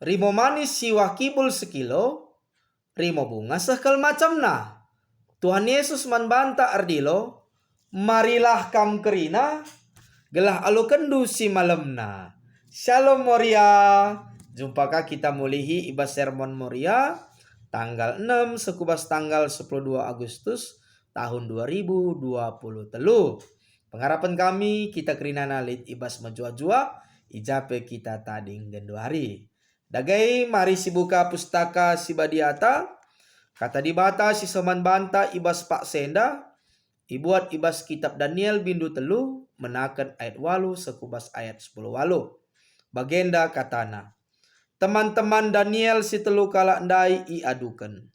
Rimo manis siwah kibul sekilo, rimo bunga sekal macamna. Tuhan Yesus manbanta ardilo, marilah kam kerina, gelah alu kendu si malamna. Shalom Moria. Jumpakah kita mulihi ibas sermon Moria tanggal 6 sekubas tanggal 12 Agustus tahun 2020 telu. Pengharapan kami kita kerina nalit ibas majua-jua ijape kita tading gendu hari. Dagai mari si buka pustaka si badiata, kata dibata si soman banta ibas pak senda, ibuat ibas kitab Daniel bindu telu, menakan ayat walu sekubas ayat 10 walu. Bagenda katana, teman-teman Daniel si telu kalak ndai iadukan.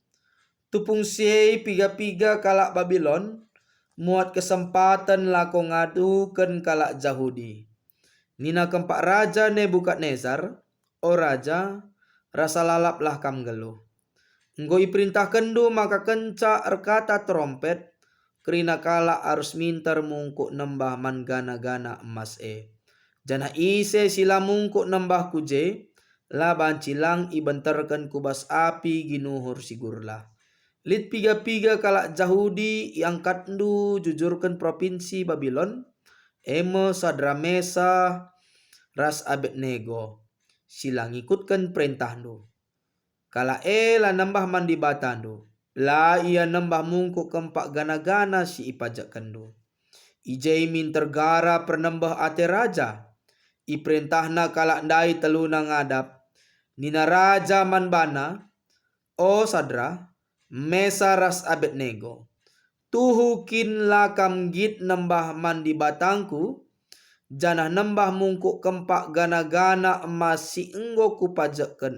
Tupung siei piga-piga kalak Babylon, muat kesempatan lako ngadukan kalak Yahudi. Nina kempak raja Nebukadnezar, o raja, rasa lalaplah kam geluh. Nggo iperintah kendu maka kenca erkata trompet, kerina kala harus minter mungkuk nembah man gana-gana emas Jana ise sila mungkuk nembah kuje, la bancilang ibenterkan kubas api ginuhur sigurlah. Lit piga-piga kalak Yahudi iangkat ndu jujurkan provinsi Babylon, emo Sadramesa ras Abednego, silang ikutkan perintah ndu. Kala la nambah mandi batandu, la ia nambah mungkuk kempak gana-gana si ipajak kendu. Ijai min tergara pernembah ate raja, iperintahna kalak ndai teluna ngadap, nina raja manbana, o Sadra, Mesa ras Abednego, tuhukin lakam git nambah mandi batangku, janah nambah mungkuk kempak gana-gana emas si enggo kupajakkan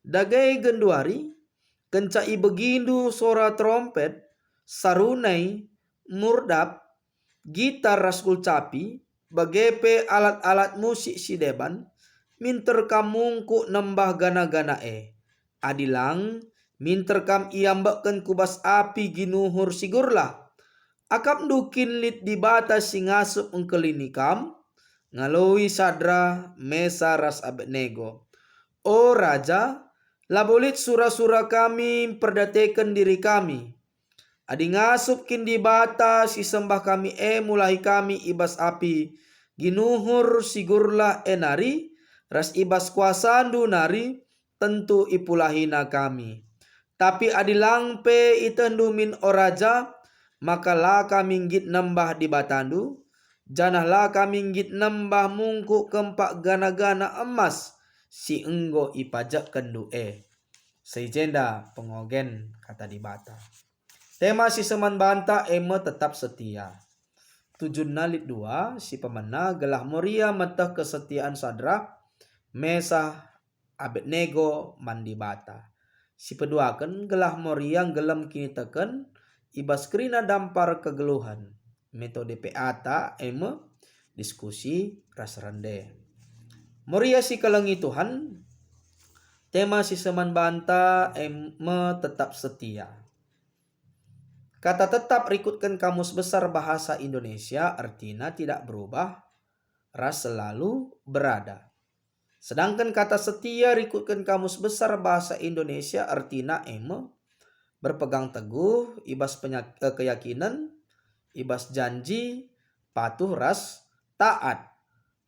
dagai genduari, kencai begindu suara trompet, sarunai, murdap, gitar raskul capi, bagepe alat-alat musik si deban, minter kamungku nembah gana-gana adilang, minter kam iambakkan kubas api ginuhur sigurlah. Akap dukin lit di batas si ngasup engkelinikam, ngalui Sadra, Mesa ras Abednego. O raja, labolit sura-sura kami perdatekan diri kami. Adi ngasup kin di bata si sembah kami mulai kami ibas api. Ginuhur sigurlah nari, ras ibas kuasandu nari, tentu ipulahina kami. Tapi adilang pe itendu min o raja, maka la kami ngit nembah di batandu, janah la kami ngit nembah mungkuk kempak gana-gana emas, si enggo ipajak kendu Seijenda pengogen kata di bata. Tema si seman banta tetap setia. Tujuh nalit dua si pemena gelah Moria metah kesetiaan Sadra, Mesa, Abednego mandi bata. Si peduakan gelah Moria gelem kini teken ibas kerina dampar kegeluhan. Metode peata diskusi ras rende. Moria si kelengi Tuhan, tema si seman banta tetap setia. Kata tetap rikutkan kamus besar bahasa Indonesia artinya tidak berubah, ras selalu berada. Sedangkan kata setia rikutkan kamus besar bahasa Indonesia artinya berpegang teguh, ibas keyakinan, ibas janji, patuh ras taat.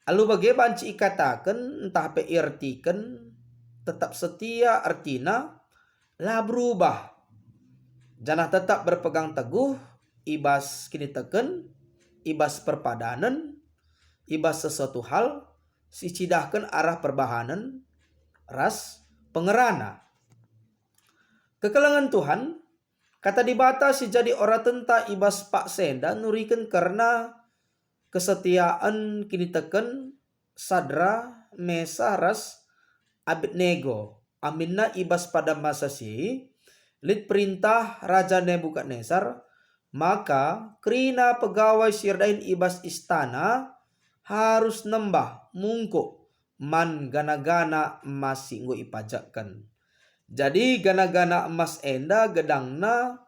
Alu bagai banci ikatakan entah pe artikan tetap setia artinya lah berubah. Janah tetap berpegang teguh, ibas kini teken, ibas perpadanan, ibas sesuatu hal, si cidahkan arah perbahanan, ras pengerana. Kekelengan Tuhan, kata dibata si jadi ora tenta ibas pak senda nurikan karena kesetiaan kini teken Sadra, Mesa ras Abednego. Aminna ibas pada masa si lit perintah Raja Nebukadnezar, maka kerina pegawai sirdain ibas istana harus nembah mungkuk man gana-gana emas singgo ipajakkan. Jadi gana-gana emas enda gedangna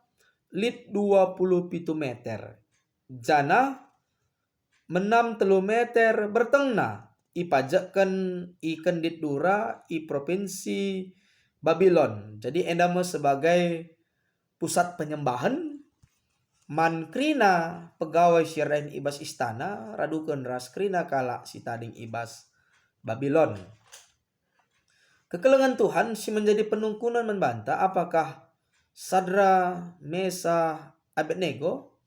lit 27 meter. Jana menam 3 meter bertengna. ipajakan ikan ditdura i provinsi Babylon. Jadi enda sebagai pusat penyembahan man krina pegawai syirain ibas istana radukan ras krina kala si tading ibas Babylon. Kekelengan Tuhan si menjadi penungkunan membantah apakah Sadra, Mesa, Abednego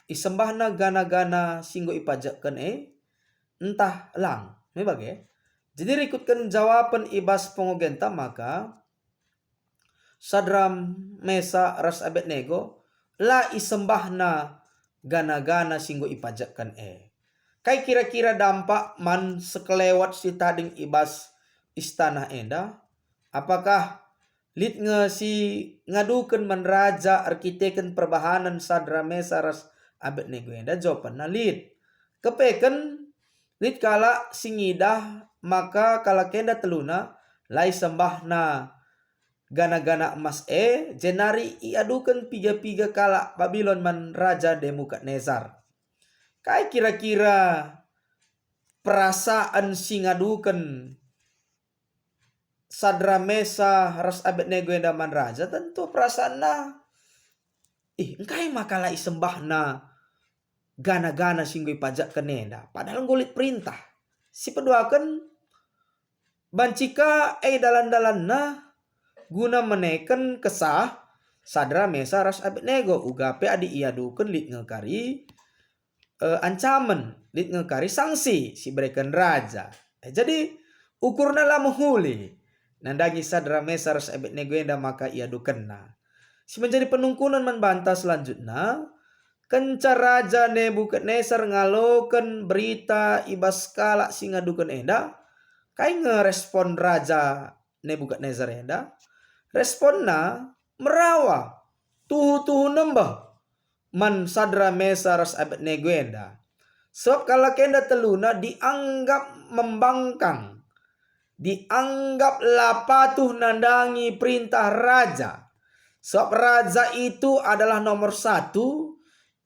isembahna gana-gana singgo ipajakan entah lang. Memang jadi rikutkan jawaban ibas pengogenta maka Sadram, Mesa, ras Abednego la isembahna gana-gana singgo ipajakan Kai kira-kira dampak man sekelewat si tading ibas istana enda? Apakah lit si ngadukan man raja arkiteken perbahanan Sadra, Mesa, ras Abednego enda? Jawaban na lit. Kepeken lit kala singidah maka kala kenda teluna lai sembahna gana-gana emas jenari iadukan piga-piga kala Babylon man raja Nebukadnezar. Kai kira-kira perasaan si ngadukan Sadra, Mesa, ras Abednego enda man raja tentu perasaan na engkai makala isembahna gana-gana singgui pajak kenenda padahal ngulit perintah si peduakan bancika dalan-dalan na guna menekan kesah Sadra, Mesa, ras Abednego ugape adi iadukan lit ngekari ancaman lit ngekari sanksi si berikan raja. Jadi ukurna lah menghuli nandangi Sadra, Mesa, ras Abednego enda maka iadukan na. Si menjadi penungkunan membantah selanjutnya kenca raja Nebukadnezar ngaloken berita ibas kala si ngadukan enda. Kai ngerespon raja Nebukadnezar enda? Responna merawa tuhu-tuhu nembah man Sadra, Mesa, ras Abednego enda. Sebab kala kenda teluna dianggap membangkang, dianggap lapatuh nandangi perintah raja. Sebab raja itu adalah nomor satu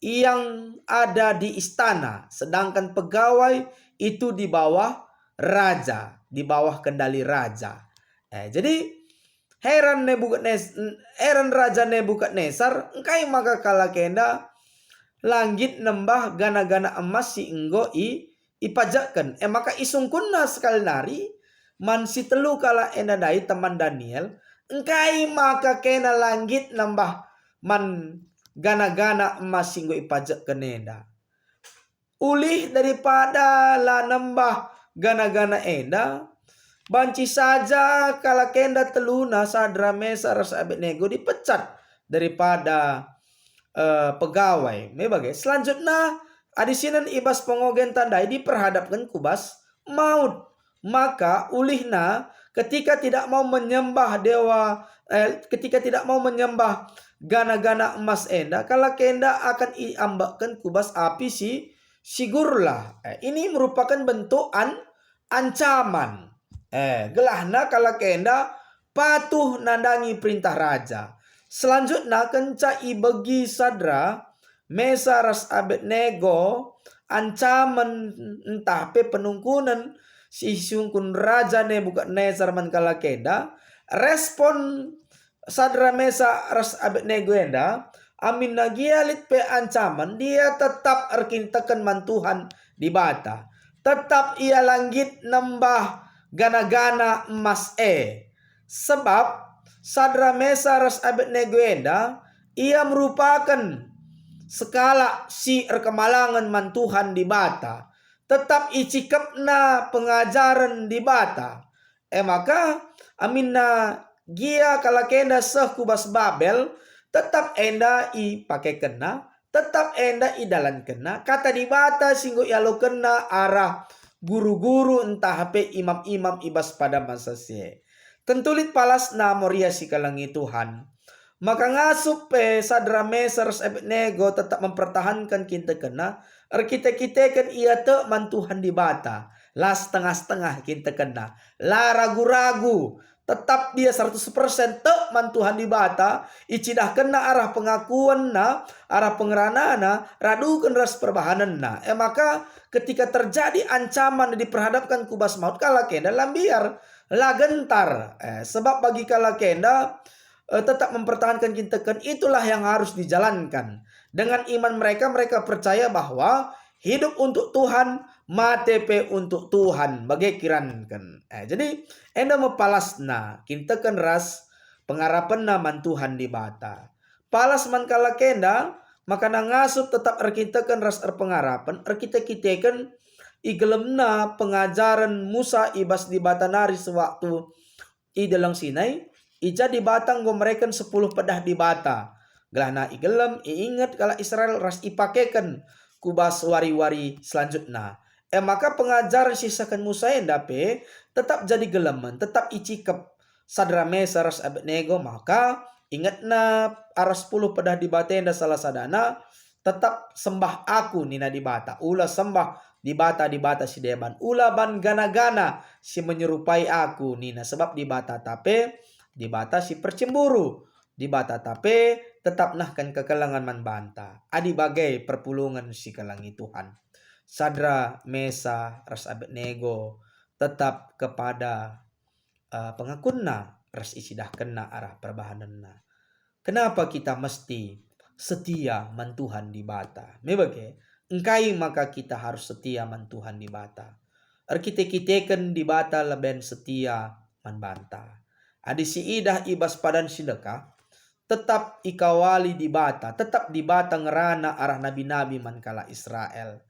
yang ada di istana, sedangkan pegawai itu di bawah raja, di bawah kendali raja. Jadi heran raja Nebukadnezar engkai maka kala kenda langit nembah gana-gana emas si enggo ipajakan. Maka isungkunna sekali nari man si telu kala enda dai teman Daniel engkai maka kena langit nambah man gana-gana emas singgo ipajakan enda. Ulih daripada la nambah gana-gana enda banci saja kala kenda teluna Sadra, Mesa, ras Abednego dipecat daripada pegawai. Memang selanjutnya adisinan ibas pengogen tandai diperhadapkan kubas maut. Maka ulihna ketika tidak mau menyembah dewa, ketika tidak mau menyembah gana-gana emas enda, kala kenda akan iambakan kubas api si sigurlah. Ini merupakan bentuk ancaman. Gelahna kala kenda patuh nandangi perintah raja. Selanjutnya kenca ibegi Sadra, Mesa, ras Abednego ancaman entah pe penungkunan si sungkun raja Nebukadnezar man kala kenda. Respon Sadra, Mesa, ras Abednego enda amin nagialit pe ancaman dia tetap erkintakan man Tuhan di bata. Tetap ia langit nambah gana-gana emas sebab Sadra, Mesa, ras Abednego enda ia merupakan skala si erkemalangan man Tuhan di bata. Tetap icikapna pengajaran di bata. Maka aminna gia kala kenda seh kubas Babel tetap enda i pakai kena, tetap enda i dalan kena. Kata di bata singgo ialo kena arah guru-guru entah pe imam-imam ibas pada masa sie. Tentulit palas na moria si kalangi Tuhan. Maka ngasup pe Sadra, Mesa, ras Abednego tetap mempertahankan kinta kena. Kita kan ia te man Tuhan di bata. La setengah-setengah kinta kena. La ragu-ragu. Tetap dia 100% te man Tuhan di bata. Icidah kena arah pengakuan na, arah pengeranana, radukan ras perbahanan na. Maka ketika terjadi ancaman dan diperhadapkan kubas maut, kala kenda lambiar lah gentar. Sebab bagi kala kenda tetap mempertahankan kintekan, itulah yang harus dijalankan. Dengan iman mereka, mereka percaya bahwa hidup untuk Tuhan, mati pe untuk Tuhan, bagai kirankan. Jadi enda mepalasna kintekan ras pengarapan naman Tuhan di bata. Palas man kala kenda, maka ngasup tetap erkintekan ras pengarapan, erkite-kitekan igelemna pengajaran Musa ibas di bata nari sewaktu i dalang Sinai, ija di batang mereka 10 pedah di bata. Gelana igelem, iingat kala Israel ras ipakekan kubas wari-wari selanjutnya. Maka pengajaran sisakan Musa yang dape tetap jadi geleman, tetap icikep Sadramesa ras Abednego, maka ingatna aras 10 pedah di batenda salah sadana tetap sembah aku nina di bata. Ulah sembah di bata si deban. Ulah ban gana-gana si menyerupai aku nina. Sebab di bata tape, di bata si percemburu. Di bata tape tetap nahkan kekelangan man banta. Adi bagai perpulungan si kelangi Tuhan. Sadra Mesa ras Abednego tetap kepada pengakunna ras isidah kena arah perbahananna. Kenapa kita mesti setia man Tuhan di bata? Mebage, engkai maka kita harus setia man Tuhan di bata. Arkite-kiteken di bata leben setia man banta. Adi si idah ibas padan sideka, tetap ikawali di bata, tetap di bata ngerana arah nabi-nabi man kala Israel.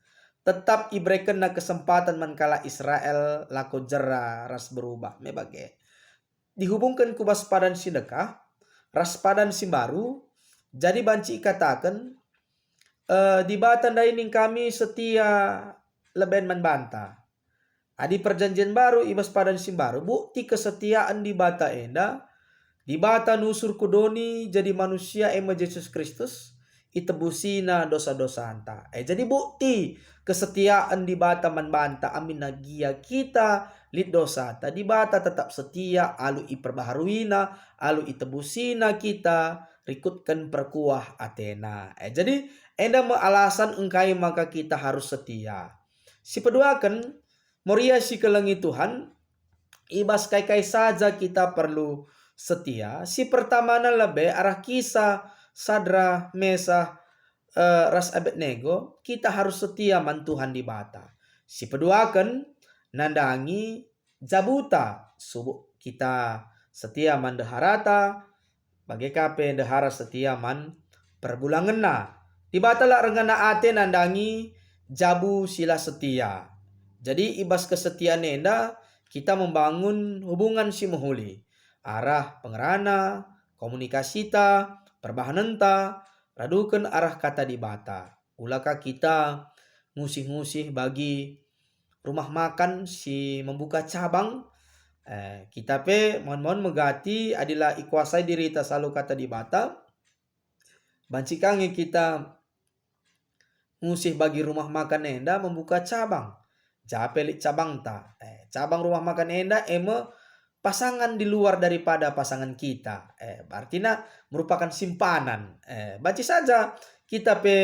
Tetap ibreken na kesempatan man kala Israel lako jera ras berubah. Mebage, dihubungkan ku waspadan sidekah, raspadan si baru, jadi banci katakan di batan daining kami setia leben membanta. Adi perjanjian baru ibas padan si baru, bukti kesetiaan di bata enda, di bata nusur kudoni jadi manusia ema Yesus Kristus, itebusina dosa-dosa anta. Jadi bukti kesetiaan di bata membanta, amin nagia kita lid dosa ta di bata tetap setia, alu iperbaharuina, alu itebusina kita rikutkan perkuah Athena. Jadi enda me alasan engkai maka kita harus setia. Si peduakan moria si kelengi Tuhan, ibas kai-kai saja kita perlu setia. Si pertama na lebe arah kisah Sadra Mesa ras Abednego, kita harus setia man Tuhan di bata. Si peduakan nandangi jabuta subuh kita setia man deharata, bagai kape dehara setia man perbulangenna. Di bata la rengana ate nandangi jabu sila setia. Jadi ibas kesetiaan enda kita membangun hubungan si muhuli. Arah pengerana, komunikasi ta, perbahanan ta, radukan arah kata di bata. Ulaka kita ngusih-ngusih bagi rumah makan si membuka cabang. Kita pe mohon-mohon megati adalah ikuasai diri ta selalu kata di bata. Bancikangi kita ngusih bagi rumah makan enda membuka cabang. Japelik cabang ta. Cabang rumah makan enda eme pasangan di luar daripada pasangan kita. Artinya merupakan simpanan. Baca saja kita pe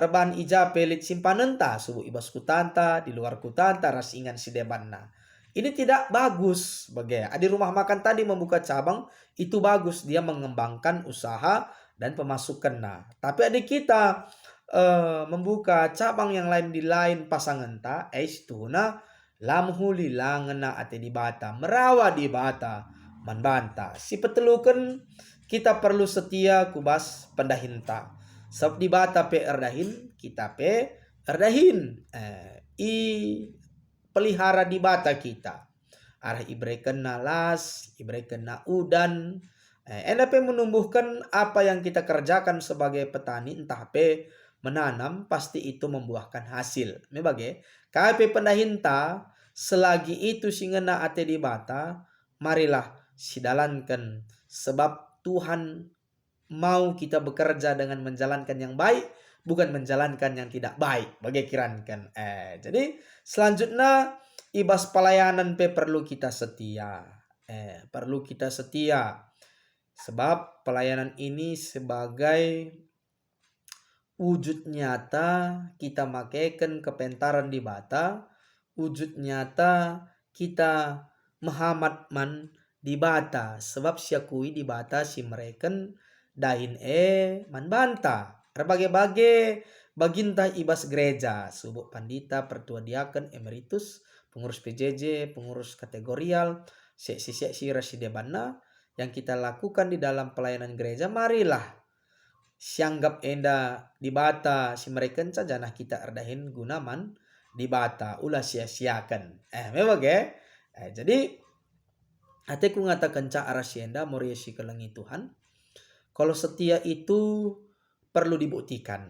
reban ija pelit simpanan ta subuh ibas kutanta di luar kutanta rasingan si debanna. Ini tidak bagus bagi di rumah makan tadi membuka cabang itu bagus, dia mengembangkan usaha dan pemasukan. Nah, tapi adik kita membuka cabang yang lain di lain pasangan ta itu na lamhuli langena ate di bata merawa di bata manbanta si petelukan kita perlu setia kubas pendahinta sebab di bata pe erdahin kita pe erdahin i pelihara di bata kita arah ibreken na las ibreken na udan enda pe menumbuhkan apa yang kita kerjakan sebagai petani entah pe menanam pasti itu membuahkan hasil. Mebage, KP pendahinta selagi itu singena ate di bata, marilah sidalankan sebab Tuhan mau kita bekerja dengan menjalankan yang baik, bukan menjalankan yang tidak baik. Bagai kirankan. Jadi selanjutnya ibas pelayanan pe perlu kita setia. Perlu kita setia. Sebab pelayanan ini sebagai wujud nyata kita makaikan kepentaran di bata, wujud nyata kita Muhammad man di bata, sebab siakui di bata si mereken dahin man banta. Berbagai-bagai baginta ibas gereja, subuk pandita, pertua diaken, emeritus, pengurus PJJ, pengurus kategorial, seksi-seksi residebana yang kita lakukan di dalam pelayanan gereja, marilah sianggap enda di bata si mereka saja nah kita erdahin gunaman di bata ulah sia-siakan. Memang jadi ateku ngatakan ca arah sienda moriasi kelengi Tuhan. Kalau setia itu perlu dibuktikan.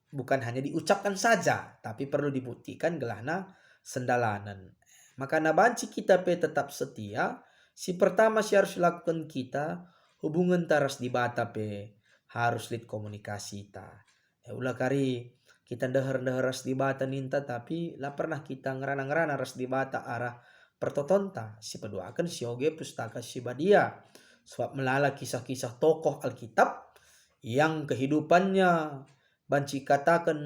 Bukan hanya diucapkan saja, tapi perlu dibuktikan gelahna sendalanan. Maka nabanci kita pe tetap setia, si pertama si harus lakukan kita hubungan taras di bata pe harus lead komunikasi ta. Ulah kari kita deher-deher ras di bata ninta tapi lah pernah kita ngerana-ngerana ras di bata arah pertotonta si peduakan si oge pustaka si badia. Sebab melala kisah-kisah tokoh Alkitab yang kehidupannya banci katakan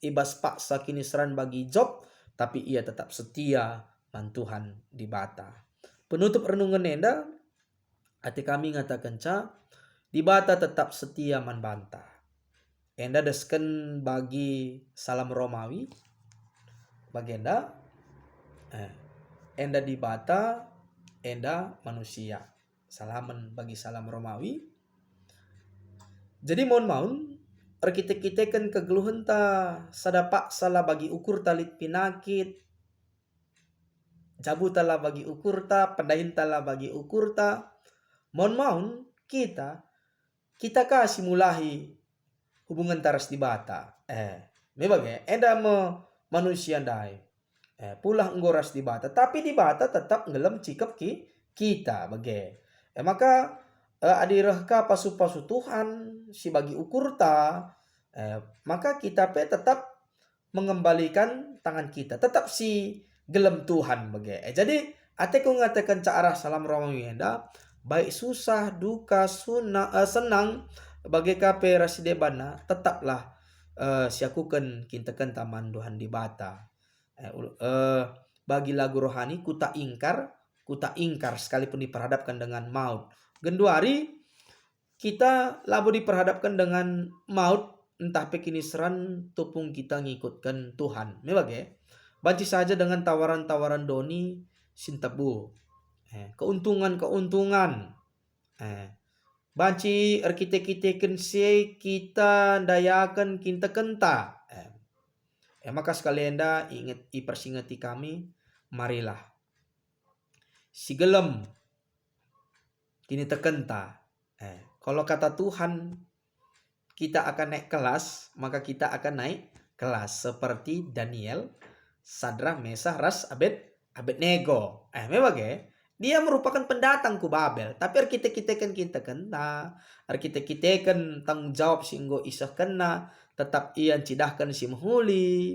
ibas paksa kini seran bagi Job, tapi ia tetap setia man Tuhan di bata. Penutup renungan enda, hati kami ngatakan ca, di bata tetap setia man banta. Enda desken bagi salam Romawi, bagenda, enda di bata, enda manusia. Salaman bagi salam Romawi. Jadi mohon kita kan kegeluhan ta sadapak salah bagi ukur talit pinakit. Jabu tala bagi ukur ta, pendahin tala bagi ukur ta. Mohon kita kasih mulahi hubungan taras di bata. Memang enda manusia dai. Pulah nggoras di bata, tapi di bata tetap ngelem cikap kita bage. Maka adirahka pasu-pasu Tuhan si bagi ukur ta, maka kita pe tetap mengembalikan tangan kita, tetap si gelem Tuhan bage. Jadi ateku ngatakan ca arah salam Romawi enda, baik susah duka senang bagi kape rasidebana tetaplah siakukan kintakan taman Tuhan di bata. Bagi lagu rohani kuta ingkar sekalipun diperhadapkan dengan maut. Genduari kita labu diperhadapkan dengan maut, entah pekini seran tupung kita ngikutkan Tuhan. Memang banci saja dengan tawaran-tawaran doni sintebu. Keuntungan. Banci arkite-kiteken se kita dayakan kinta kenta. Maka sekalian dah ingat ipersingati kami, marilah si gelem kini tekenta. Kalau kata Tuhan kita akan naik kelas, maka kita akan naik kelas seperti Daniel, Sadrak, Mesah, Ras, Abednego. Memang dia merupakan pendatang ku Babel, tapi kita kena, kita tanggung jawab singgo isah kena, tetap ia cidahkan si menghuli,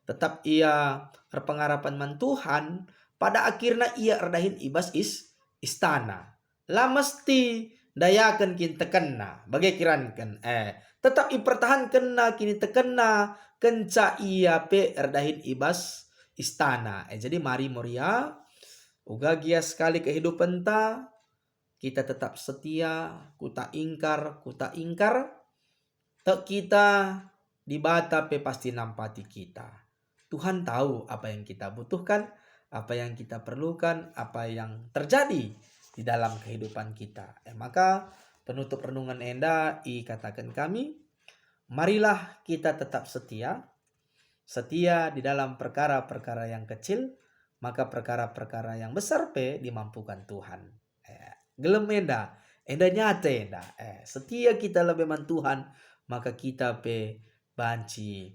tetap ia berpengarapan man Tuhan, pada akhirnya ia erdahin ibas istana. Lah mesti dayakan kita kena, bagai kirankan, tetap ipertahankan kini tekena, kenca ia pe erdahin ibas istana. Jadi mari moria, uga gia sekali kehidupan ta, kita tetap setia, kuta ingkar, tak kita di bata pe pasti nampati kita. Tuhan tahu apa yang kita butuhkan, apa yang kita perlukan, apa yang terjadi di dalam kehidupan kita. Maka penutup renungan enda katakan kami, marilah kita tetap setia di dalam perkara-perkara yang kecil, maka perkara-perkara yang besar pe dimampukan Tuhan. Gelem enda nyata setia kita lebih man Tuhan, maka kita pe banci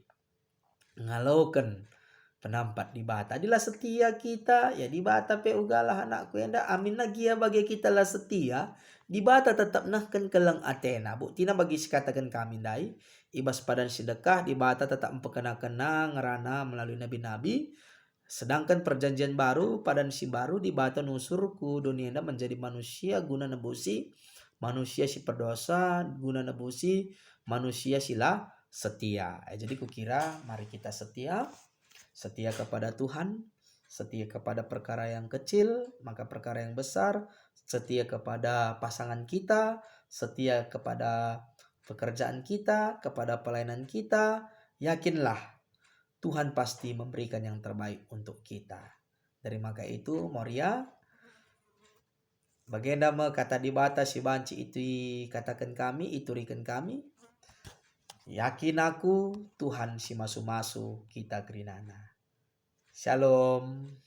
ngalaukan penampat di bata. Adilah setia kita, ya di bata pe ugalah anakku enda amin lagi ya bagi kita lah setia. Di bata tetap nahkan kelang Athena. Buktina bagi sekatakan kami dai, ibas padan sedekah di bata tetap memperkenalkan ngerana melalui nabi-nabi. Sedangkan perjanjian baru padan si baru di bata nusurku dunia menjadi manusia guna nebusi manusia si berdosa guna nebusi manusia sila setia. Jadi kukira mari kita setia kepada Tuhan, setia kepada perkara yang kecil, maka perkara yang besar, setia kepada pasangan kita, setia kepada pekerjaan kita, kepada pelayanan kita. Yakinlah Tuhan pasti memberikan yang terbaik untuk kita. Dari maka itu Moria bagenda me kata di batas si banci itu katakan kami, iturikan kami. Yakin aku Tuhan si masu-masu kita kerinana. Shalom.